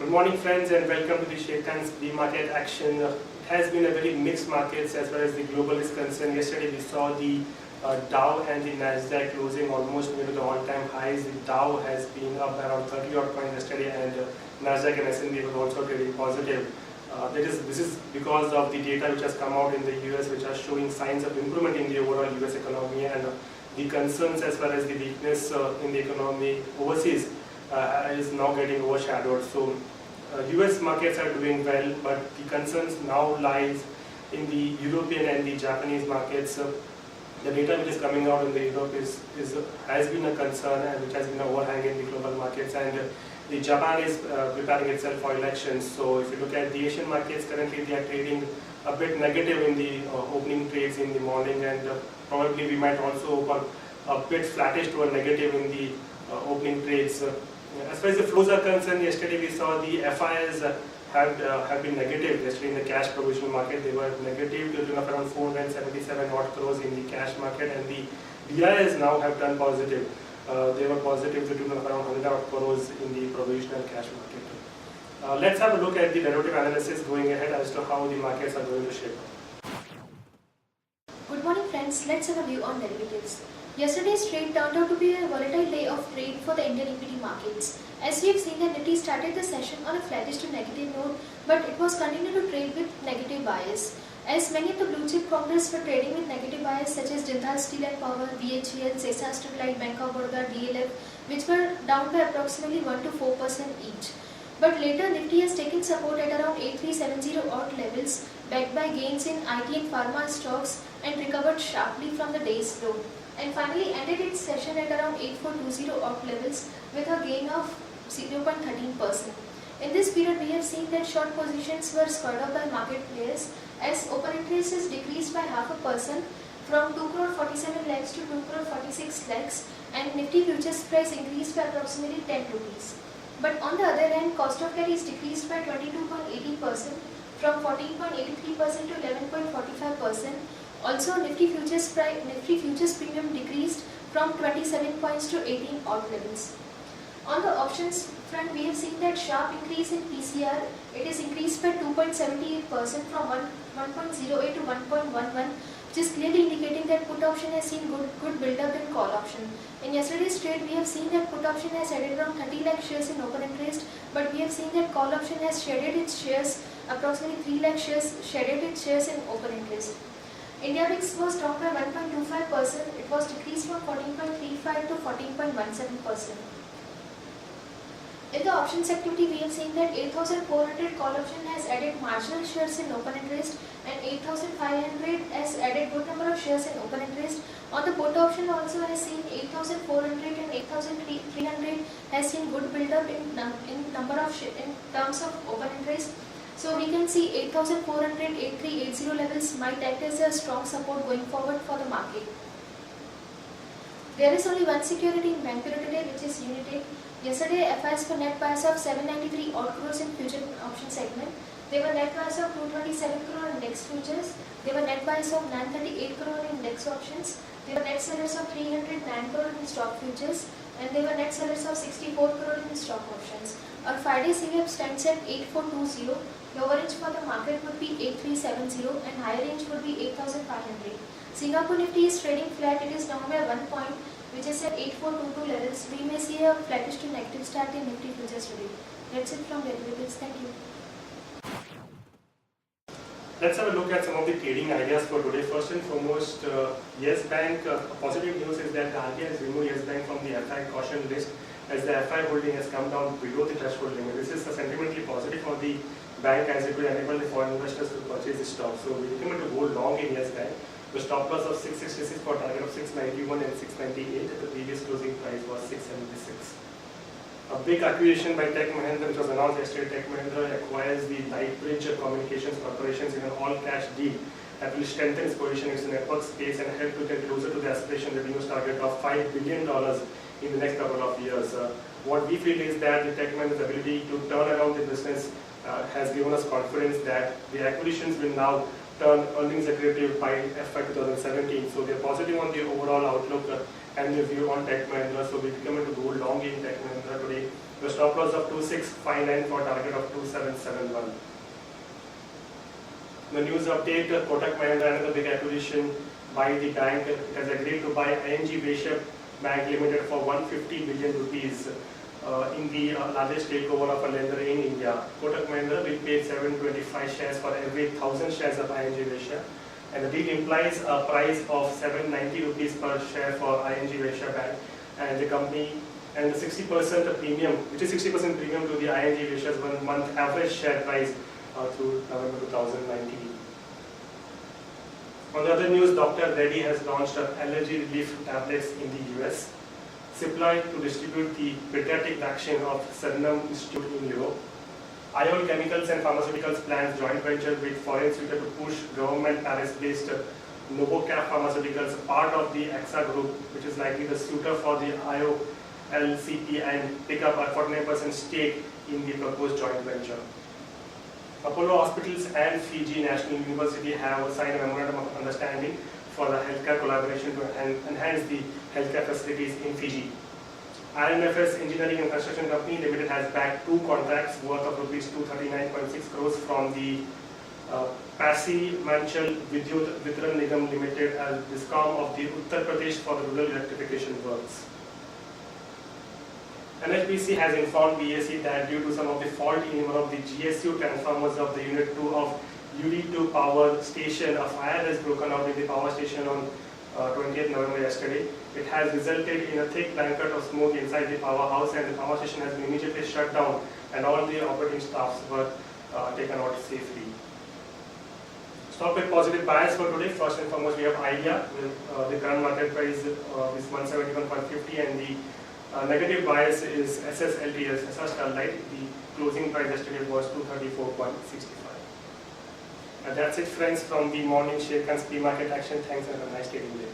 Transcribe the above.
Good morning friends and welcome to the Sheikh Khan's pre-market action. It has been a very mixed markets as far as the global is concerned. Yesterday we saw the Dow and the Nasdaq closing almost near to the all-time highs. The Dow has been up around 30 odd points yesterday and Nasdaq and S&P were also trading positive. This is because of the data which has come out in the US, which are showing signs of improvement in the overall US economy, and the concerns as far as the weakness in the economy overseas is now getting overshadowed. So US markets are doing well, but the concerns now lies in the European and the Japanese markets. The data which is coming out in the Europe has been a concern and which has been an overhang in the global markets, and the Japan is preparing itself for elections. So if you look at the Asian markets, currently they are trading a bit negative in the opening trades in the morning, and probably we might also open a bit flattish to a negative in the opening trades. As far as the flows are concerned, yesterday we saw the FIs have been negative. Yesterday in the cash provisional market, they were negative to the tune of around 477 odd crores in the cash market, and the DIs now have turned positive. They were positive to the tune of around 100 odd crores in the provisional cash market. Let's have a look at the derivative analysis going ahead as to how the markets are going to shape up. Good morning friends, let's have a view on derivatives. Yesterday's trade turned out to be a volatile day of trade for the Indian equity markets. As we have seen, that Nifty started the session on a flattish to negative note, but it was continued to trade with negative bias. As many of the blue chip corporates were trading with negative bias, such as Jindal Steel and Power, BHEL, Sesa Steel, Bank of Baroda, DLF, which were down by approximately 1 to 4% each. But later, Nifty has taken support at around 8370 odd levels, backed by gains in IT and pharma stocks, and recovered sharply from the day's low, and finally ended its session at around 8420 odd levels with a gain of 0.13%. In this period, we have seen that short positions were spurred up by market players as open interest is decreased by 0.5% from 2 crore 47 lakhs to 2 crore 46 lakhs, and Nifty futures price increased by approximately 10 rupees. But on the other hand, cost of carry is decreased by 22.80% from 14.83% to 11.45%. Also, Nifty futures premium decreased from 27 points to 18 odd levels. On the options front, we have seen that sharp increase in PCR. It is increased by 2.78% from 1.08 to 1.11, which is clearly indicating that put option has seen good build-up in call option. In yesterday's trade, we have seen that put option has added around 30 lakh shares in open interest, but we have seen that call option has shedded its shares, approximately 3 lakh shares, shedded its shares in open interest. India VIX was down by 1.25%. It was decreased from 14.35 to 14.17%. In the options activity, we have seen that 8,400 call option has added marginal shares in open interest, and 8,500 has added good number of shares in open interest. On the put option also has seen 8,400 and 8,300 has seen good build up in terms of open interest. So we can see 8,400, 8380 levels might act as a strong support going forward for the market. There is only one security in Bank Bureau today, which is Unitech. Yesterday, FIs were net buyers of 793 odd crores in future option segment. They were net buyers of 227 crore in index futures. They were net buyers of 938 crore in index options. They were net sellers of 309 crore in stock futures, and they were net sellers of 64 crore in stock options. Our 5-day CVF stands at 8420. Lower range for the market would be 8370 and higher range would be 8500. Singapore Nifty is trading flat. It is down by 1 point, which is at 8422 levels. We may see a flattish to negative start in Nifty futures today. That's it from derivatives. Thank you. Let's have a look at some of the trading ideas for today. First and foremost, Yes Bank. Positive news is that the RBI has removed Yes Bank from the FI caution list, as the FI holding has come down below the threshold limit. This is sentimentally positive for the bank, as it will enable the foreign investors to purchase the stock. So we recommend to go long in Yes Bank. The stop loss of 666 for target of 691 and 698. The previous closing price was 676. A big acquisition by Tech Mahindra, which was announced yesterday. Tech Mahindra acquires the Lightbridge Communications Corporations in an all-cash deal that will strengthen its position in its network space and help to get closer to the aspiration revenue target of $5 billion in the next couple of years. What we feel is that the Tech Mahindra's ability to turn around the business has given us confidence that the acquisitions will now turn earnings accretive by FY 2017. So we are positive on the overall outlook and the view on Tech Mahindra. So we recommend to go long in Tech Mahindra today. The stop loss of 2659 for target of 2771. The news update, Kotak Mahindra, another big acquisition by the bank. It has agreed to buy ING Vysya Bank Limited for 150 billion rupees in the largest takeover of a lender in India. Kotak Mahindra will pay 725 shares for every 1,000 shares of ING Vysya, and the deal implies a price of 790 rupees per share for ING Vysya Bank, and the company and the 60% premium, which is 60% premium to the ING Vysya's 1 month average share price through November 2019. On the other news, Dr. Reddy has launched allergy relief tablets in the US. Cipla to distribute the pediatric vaccine of Serum Institute in Europe. IOL Chemicals and Pharmaceuticals plans joint venture with foreign suitor to push government Paris-based Novocap Pharmaceuticals, part of the AXA group, which is likely the suitor for the IOLCP, and pick up a 49% stake in the proposed joint venture. Apollo Hospitals and Fiji National University have signed a memorandum of understanding for the healthcare collaboration to enhance the healthcare facilities in Fiji. INFS Engineering and Construction Company Limited has bagged 2 contracts worth of rupees 239.6 crores from the Pasi Manchal Vidyut Vitran Nigam Limited as DISCOM of the Uttar Pradesh for the rural electrification works. NHPC has informed BSE that due to some of the fault in one of the GSU transformers of the Unit 2 of UD2 power station, a fire has broken out in the power station on 20th November yesterday. It has resulted in a thick blanket of smoke inside the powerhouse, and the power station has been immediately shut down and all the operating staffs were taken out safely. Stock with positive bias for today. First and foremost, we have IDEA with the current market price is 171.50, and the negative bias is SSLTS, SS Sterlite. The closing price yesterday was 234.65. And that's it, friends, from the morning share and pre-market action. Thanks and have a nice day today.